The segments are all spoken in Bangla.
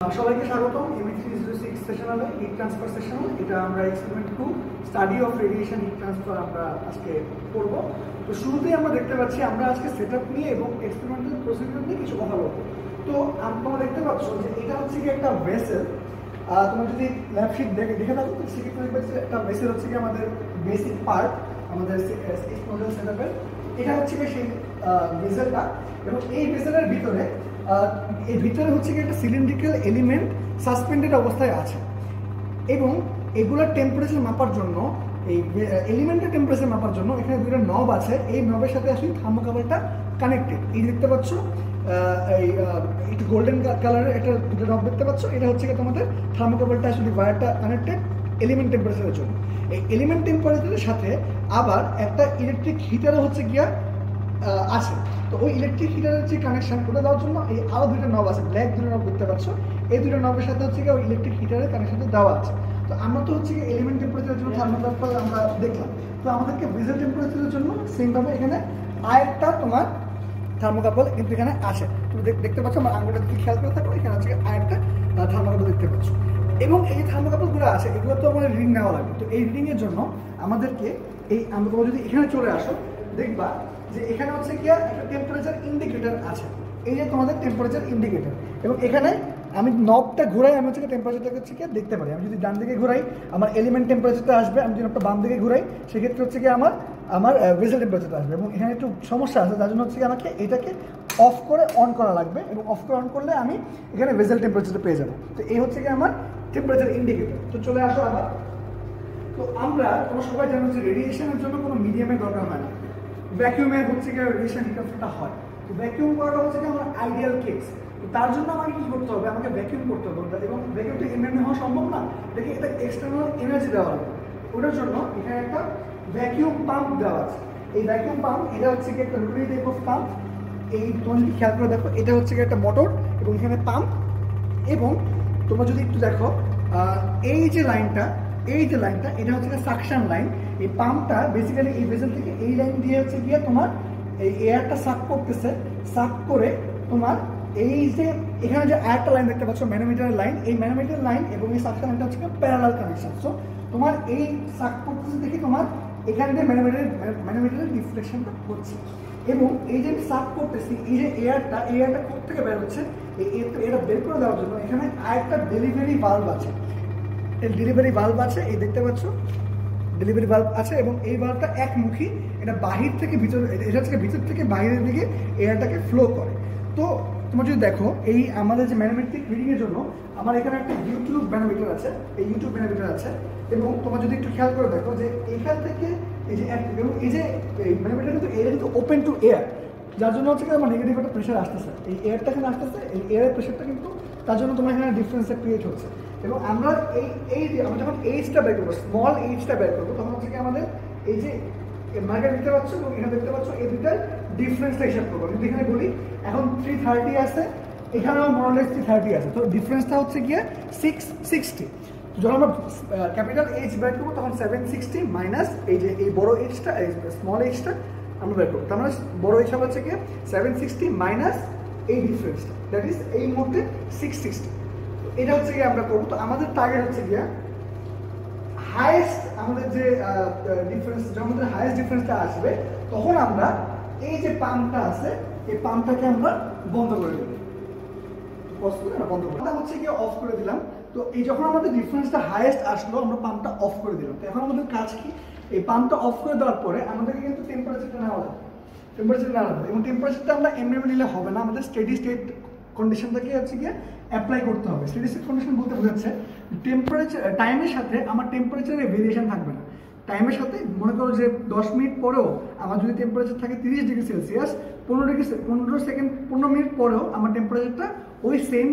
সবাইকে স্বাগতম ME306 সেশনালে হিট ট্রান্সফার সেশন। এটা আমরা experiment 2 study of radiation heat transfer আমরা আজকে করব। তো শুরুতেই আমরা দেখতে পাচ্ছি আমরা আজকে সেটআপ নিয়ে এবং এক্সপেরিমেন্টাল প্রসিডিউর নিয়ে কিছু কথা বলবো। তো তোমরা দেখতে পাচ্ছ যে এটা হচ্ছে কি একটা ভেসেল। তোমরা যদি ল্যাব শিট দেখে থাকো তো সেক্ষেত্রে দেখবে যে একটা ভেসেল হচ্ছে কি আমাদের বেসিক পার্ট আমাদের মডেল সেটআপের। এটা হচ্ছে কি সেই ভেসেলটা, এবং এই ভেসেলের ভিতরে এই ভিতরে হচ্ছে কি একটা সিলিন্ড্রিক্যাল এলিমেন্ট সাসপেন্ডেড অবস্থায় আছে, এবং এগুলোর টেম্পারেচার মাপার জন্য এই এলিমেন্টের টেম্পারেচার মাপার জন্য এখানে দুটো নব আছে। এই নবের সাথে আসলে থার্মোকাপলটা কানেক্টেড। এই দেখতে পাচ্ছ এই একটু গোল্ডেন কালারের একটা দুটো নব দেখতে পাচ্ছ। এটা হচ্ছে কি তোমাদের থার্মোকাপলটা আসলে ওয়্যারটা কানেক্টেড এলিমেন্ট টেম্পারেচারের জন্য। এই এলিমেন্ট টেম্পারেচারের সাথে আবার একটা ইলেকট্রিক হিটারও হচ্ছে গিয়া আছে। তো ওই ইলেকট্রিক হিটারের যে কানেকশন ওটা দেওয়ার জন্য এই আরো দুটো নব আছে, ব্ল্যাক দুটো নব দেখতে পাচ্ছ। এই দুটো নবের সাথে হচ্ছে ওই ইলেকট্রিক হিটারের কানেকশনটা দেওয়া আছে। তো আমরা তো হচ্ছে এলিমেন্ট টেম্পারেচারের জন্য থার্মোকাপল আমরা দেখলাম। তো আমাদেরকে ভেসেল টেম্পারেচারের জন্য সেমভাবে এখানে আরেকটা তোমার থার্মোকাপল কিন্তু এখানে আছে। তুমি দেখতে পাচ্ছ, আমার আঙুলটা যদি খেয়াল করে থাকো এখানে হচ্ছে আরেকটা থার্মোকাপল দেখতে পাচ্ছ। এবং এই থার্মোকাপলগুলো আছে, এগুলো তো আমাদের রিডিং নেওয়া লাগবে। তো এই রিডিংয়ের জন্য আমাদেরকে আমরা যদি এখানে চলে আসো দেখবা যে এখানে হচ্ছে কি একটা টেম্পারেচার ইন্ডিকেটর আছে। এই যে তোমাদের টেম্পারেচার ইন্ডিকেটর, এবং এখানে আমি নবটা ঘুরাই, আমি হচ্ছে টেম্পারেচারটাকে হচ্ছে কি দেখতে পারি। আমি যদি ডান দিকে ঘুরাই আমার এলিমেন্ট টেম্পারেচারটা আসবে, আমি যদি নবটা বাম দিকে ঘুরাই সেক্ষেত্রে হচ্ছে কি আমার ভেসেল টেম্পারেচারটা আসবে। এবং এখানে একটু সমস্যা আছে, যার জন্য হচ্ছে কি আমাকে এটাকে অফ করে অন করা লাগবে, এবং অফ করে অন করলে আমি এখানে ভেসেল টেম্পারেচারটা পেয়ে যাবো। তো এই হচ্ছে কি আমার টেম্পারেচার ইন্ডিকেটর। তো চলে আসো আবার। তো তোমরা সবাই জানো যে রেডিয়েশনের জন্য কোনো মিডিয়ামের দরকার হয় না। ভ্যাকিউমে হচ্ছে কি রেডিয়েশন হিট ট্রান্সফারটা হয়। তো ভ্যাকিউম করাটা হচ্ছে কি আমার আইডিয়াল কেস। তো তার জন্য আমাকে কি করতে হবে, আমাকে ভ্যাকিউম করতে হবে। এবং ভ্যাকিউম তো এমনি হওয়া সম্ভব না, দেখি এটা এক্সটার্নাল এনার্জি দেওয়া হবে। ওটার জন্য এখানে একটা ভ্যাকিউম পাম্প দেওয়া আছে। এই ভ্যাকিউম পাম্প এটা হচ্ছে কি একটা রোটারি টাইপ অফ পাম্প। এই তোমরা যদি খেয়াল করে দেখো এটা হচ্ছে কি একটা মোটর, এবং এখানে পাম্প। এবং তোমরা যদি একটু দেখো এই যে লাইনটা এটা হচ্ছে সাকশন লাইন। এই পাম্পটা বেসিক্যালি এই ভেসেল থেকে এই লাইন দিয়ে হচ্ছে গিয়ে তোমার এই এয়ারটা সাক করতেছে। সাক করে তোমার এই যে এখানে যে আরেকটা লাইন দেখতে পাচ্ছ ম্যানোমিটারের লাইন, এই ম্যানোমিটার লাইন এবং এই সাকশন লাইনটা হচ্ছে প্যারালাল কানেকশন। সো তোমার এই সাক করতেছে দেখি তোমার এখানে যে ম্যানোমিটারের রিফ্লেকশনটা হচ্ছে। এবং এই যে সাক করতেছি এই যে এয়ারটা কোথা থেকে বের হচ্ছে, এটা বের করে দেওয়ার জন্য এখানে আরেকটা ডেলিভারি ভালভ আছে। ডেলিভারি ভালভ আছে, এই দেখতে পাচ্ছ ডেলিভারি ভালভ আছে, এবং এই ভালভটা একমুখী। এটা বাহির থেকে ভিতরে, এটা হচ্ছে ভিতর থেকে বাইরের দিকে এয়ারটাকে ফ্লো করে। তো তোমরা যদি দেখো এই আমাদের যে ম্যানোমেট্রিক রিডিংয়ের জন্য আমার এখানে একটা ইউটিউব ম্যানোমিটার আছে, এবং তোমরা যদি একটু খেয়াল করে দেখো যে এখান থেকে এই যে এই ম্যানোমিটার কিন্তু এয়ার কিন্তু ওপেন টু এয়ার, যার জন্য হচ্ছে আমার নেগেটিভ একটা প্রেশার আসতেছে। এই এয়ারটা এখানে আসতেছে, এই এয়ারের প্রেশারটা কিন্তু তার জন্য তোমার এখানে ডিফারেন্সটা ক্রিয়েট হচ্ছে। এবং আমরা আমরা যখন এইচটা বের করবো, স্মল এইচটা বের করবো, তখন হচ্ছে কি আমাদের এই যে মার্কেট দেখতে পাচ্ছ এবং এখানে দেখতে পাচ্ছ এই দুটার ডিফারেন্সটা হিসাব করবো। যদি এখানে বলি এখন 330 আছে, এখানেও মোরলেস 330 আছে, তো ডিফারেন্সটা হচ্ছে গিয়ে 660। যখন আমরা ক্যাপিটাল এইচ বের করবো তখন 760 মাইনাস এই যে এই বড় এইচটা, এই স্মল এইচটা আমরা বের করবো। তার মানে বড় এইচ হচ্ছে গিয়ে 760 মাইনাস এই ডিফারেন্সটা, দ্যাট ইজ এই মুহূর্তে 660। এটা হচ্ছে গিয়ে আমরা করবো। তো আমাদের টার্গেট হচ্ছে গিয়ে হাইয়েস্ট আমাদের যে ডিফারেন্স, যখন আমাদের হাইয়েস্ট ডিফারেন্সটা আসবে তখন আমরা এই যে পাম্পটা আছে এই পাম্পটাকে আমরা বন্ধ করে দেবো। হচ্ছে গিয়ে অফ করে দিলাম। তো এই যখন আমাদের ডিফারেন্সটা হাইয়েস্ট আসলো আমরা পাম্পটা অফ করে দিলাম। তো এখন আমাদের কাজ কি, এই পাম্পটা অফ করে দেওয়ার পরে আমাদেরকে কিন্তু টেম্পারেচারটা নেওয়া যাবে। এবং টেম্পারেচারটা আমরা এমনি নিলে হবে না, আমাদের স্টেডি স্টেট কন্ডিশনটাকে হচ্ছে গিয়ে অ্যাপ্লাই করতে হবে। স্টেডি স্টেট কন্ডিশন বলতে বোঝাচ্ছে টেম্পারেচার টাইমের সাথে আমার টেম্পারেচারের ভেরিয়েশন থাকবে না। টাইমের সাথে মনে করো যে 10 মিনিট পরেও আমার যদি টেম্পারেচার থাকে 30 ডিগ্রি সেলসিয়াস, 15 মিনিট পরেও আমার টেম্পারেচারটা ওই সেম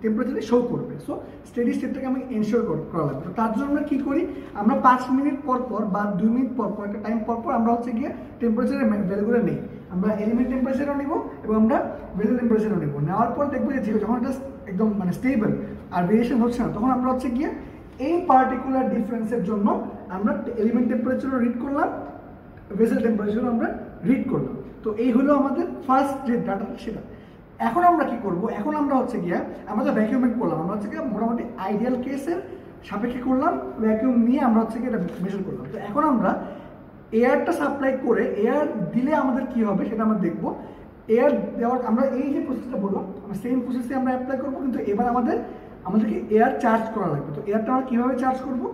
টেম্পারেচারে শো করবে। সো স্টেডি স্টেটটাকে আমাকে এনশিওর করা লাগবে। তো তার জন্য আমরা কী করি, আমরা 5 মিনিট পর বা 2 মিনিট পর একটা টাইম পর আমরা হচ্ছে গিয়ে টেম্পারেচারের ভ্যালুগুলো নেই। আমরা এলিমেন্ট টেম্পারেচারও নিব এবং আমরা ভেসেল টেম্পারেচারও নেব। নেওয়ার পর দেখবো যে যখন এটা একদম স্টেবল আর ভেরিয়েশন হচ্ছে না, তখন আমরা হচ্ছে গিয়ে এই পার্টিকুলার ডিফারেন্সের জন্য আমরা এলিমেন্ট টেম্পারেচারও রিড করলাম, ভেসেল টেম্পারেচারও আমরা রিড করলাম। তো এই হলো আমাদের ফার্স্ট যে ডাটাটা সেটা। এখন আমরা কি করব, এখন আমরা হচ্ছে গিয়ে আমরা তো ভ্যাকিউমিং করলাম, আমরা হচ্ছে গিয়ে মোটামুটি আইডিয়াল কেসের সাপেক্ষে করলাম, ভ্যাকিউম নিয়ে আমরা হচ্ছে গিয়ে এটা মেজার করলাম। তো এখন আমরা এয়ারটা সাপ্লাই করে এয়ার দিলে আমাদের কি হবে সেটা আমরা দেখবো। এয়ার দেওয়ার আমরা এই যে প্রসেসটা বললাম আমরা সেম প্রসেসে আমরা অ্যাপ্লাই করবো, কিন্তু এবার আমাদেরকে এয়ার চার্জ করা লাগবে। তো এয়ারটা আমরা কীভাবে চার্জ করবো,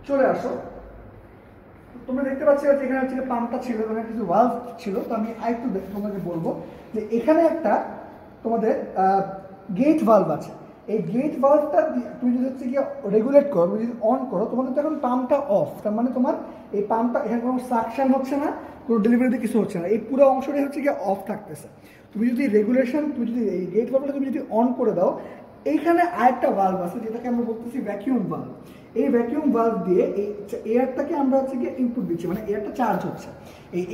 চলে আসো। তোমরা দেখতে পাচ্ছ এখানে হচ্ছে পাম্পটা ছিল, এখানে কিছু ভালভ ছিল। তো আমি আরেকটু তোমাকে বলবো যে এখানে একটা তোমাদের গেট ভালভ আছে। এই গেট ভালভটা তুমি যদি হচ্ছে গিয়ে রেগুলেট করো, তুমি যদি অন করো, তোমাদের তো এখন পাম্পটা অফ। তার মানে তোমার এই পাম্পটা এখানে কোনো সাকশন হচ্ছে না, কোনো ডেলিভারিতে কিছু হচ্ছে না, এই পুরো অংশটাই হচ্ছে গিয়ে অফ থাকতেছে। তুমি যদি রেগুলেশন, তুমি যদি এই গেট ভালভটা তুমি যদি অন করে দাও, এইখানে আরেকটা ভালভ আছে যেটাকে আমরা বলতেছি ভ্যাকিউম ভালভ। এই ভ্যাকিউম ভালভ দিয়ে এই এয়ারটাকে আমরা হচ্ছে গিয়ে ইনপুট দিচ্ছি, মানে এয়ারটা চার্জ হচ্ছে।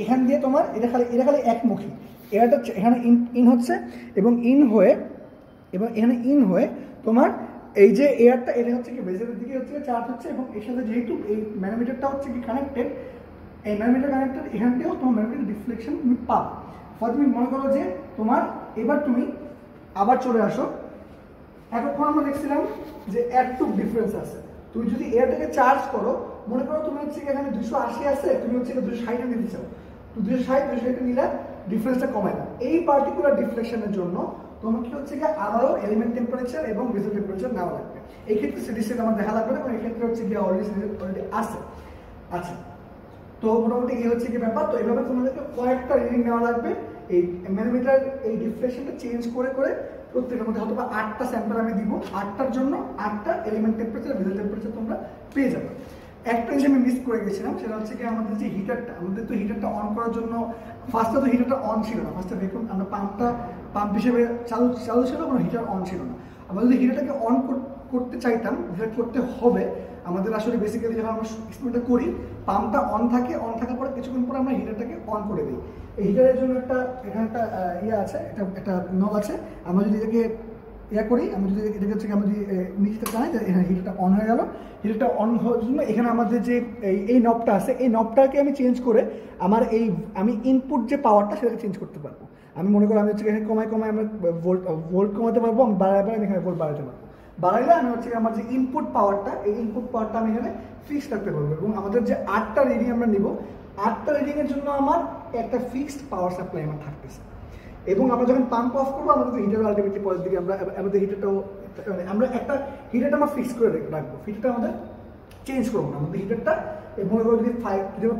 এখান দিয়ে তোমার এটা খালি একমুখী, এয়ারটা এখানে ইন হচ্ছে এবং এখানে ইন হয়ে তোমার এই যে এয়ারটা এটা হচ্ছে কি বেজের দিকে হচ্ছে চার্জ হচ্ছে, এবং এর সাথে যেহেতু এই ম্যানোমিটারটা হচ্ছে কি কানেক্টেড, এই ম্যানোমিটার কানেক্টেড, এখান থেকেও তোমার ম্যানোমিটার ডিফ্লেকশন তুমি পাও। ফলে তুমি মনে করো যে তোমার এবার তুমি আবার চলে আসো। এতক্ষণ আমরা দেখছিলাম যে একটু ডিফারেন্স আছে। তুমি যদি এয়ারটাকে চার্জ করো, মনে করো তুমি হচ্ছে এখানে 280 আছে, তুমি হচ্ছে 260 নিতে চাও, তো 260 নিলে ডিফারেন্সটা কমায় না। এই পার্টিকুলার ডিফ্লেকশনের জন্য তোমাকে হচ্ছে গিয়ে আবারও এলিমেন্ট টেম্পারেচার এবং বেজেল টেম্পারেচার নেওয়া লাগবে। এই ক্ষেত্রে সিডি সেট আমার দেখা লাগবে না, কারণ এই ক্ষেত্রে হচ্ছে গিয়ে অলরেডি আছে। আচ্ছা, তো মোটামুটি এই হচ্ছে কি ব্যাপার। তো এইভাবে তোমাদেরকে কয়েকটা রিডিং নেওয়া লাগবে, এই ম্যানোমিটার এই ডিফ্লেকশনটা চেঞ্জ করে প্রত্যেকের মধ্যে হয়তো 8টা স্যাম্পল আমি দিব, 8টার জন্য 8টা এলিমেন্ট টেম্পারেচার বেজেল টেম্পারেচার তোমরা পেয়ে যাবে। একটা জিনিস আমি মিস করে গেছিলাম, সেটা হচ্ছে কি আমাদের যে হিটারটা, আমাদের তো হিটারটা অন করার জন্য ফার্স্টে তো হিটারটা অন ছিল না। ফার্স্টে দেখুন আমরা পাম্প হিসেবে চালু ছিল, কোনো হিটার অন ছিল না। আমরা যদি হিটারটাকে অন করতে চাইতাম, যেটা করতে হবে আমাদের আসলে বেসিক্যালি যখন আমরা এক্সপেরিমেন্টটা করি, পাম্পটা অন থাকার পরে কিছুক্ষণ পরে আমরা হিটারটাকে অন করে দিই। এই হিটারের জন্য এখানে একটা ইয়ে আছে, একটা নব আছে। আমরা যদি এটাকে করি, আমি যদি এটাকে হচ্ছে আমি যদি নিচে টানাই, এখানে হিটারটা অন হয়ে গেল। হিটারটা অন হওয়ার জন্য এখানে আমাদের যে এই নবটা আছে, এই নবটাকে আমি চেঞ্জ করে আমি ইনপুট যে পাওয়ারটা সেটাকে চেঞ্জ করতে পারবো। আমি মনে করি আমি হচ্ছে এখানে কমায় আমরা ভোল্ট কমাতে পারবো, আমি বাড়াই আমি এখানে ভোল্ট বাড়াতে পারবো। বাড়াইলে আমি হচ্ছে আমার যে ইনপুট পাওয়ারটা, এই ইনপুট পাওয়ারটা আমি এখানে ফিক্সড রাখতে পারবো। এবং আমাদের যে 8টা রিডিং আমরা নিব, 8টা রিডিংয়ের জন্য আমার একটা ফিক্সড পাওয়ার সাপ্লাই আমার থাকতেছে। এবং আমরা যখন পাম্প অফ করবো, আমাদের হিটার আলটিমেটলি পরের দিকে আমাদের হিটারটাও আমরা হিটারটা আমরা ফিক্স করে রাখবো, হিটারটা আমাদের চেঞ্জ করবো না। আমাদের হিটারটা মনে করো যদি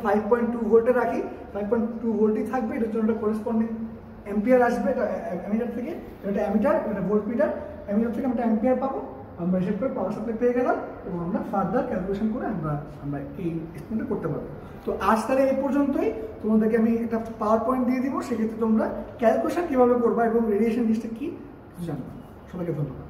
5.2 ভোল্টে রাখি, 5.2 ভোল্টই থাকবে। এটার জন্য একটা করেসপন্ডিং অ্যাম্পিয়ার আসবে, এটা অ্যামিটার থেকে, এটা অ্যামিটার, এটা ভোল্ট মিটার। অ্যামিটার থেকে আমরা অ্যাম্পিয়ার পাবো, আমরা হিসেব করে পাওয়ার সাপ্লাই পেয়ে গেলাম, এবং আমরা ফার্দার ক্যালকুলেশন করে আমরা এই এক্সপেরিমেন্টটা করতে পারবো। তো আজ তাহলে এই পর্যন্তই। তোমাদেরকে আমি একটা পাওয়ার পয়েন্ট দিয়ে দিব, সেক্ষেত্রে তোমরা ক্যালকুলেশন কীভাবে করবা এবং রেডিয়েশন জিনিসটা কী জানবা। সবাইকে ধন্যবাদ।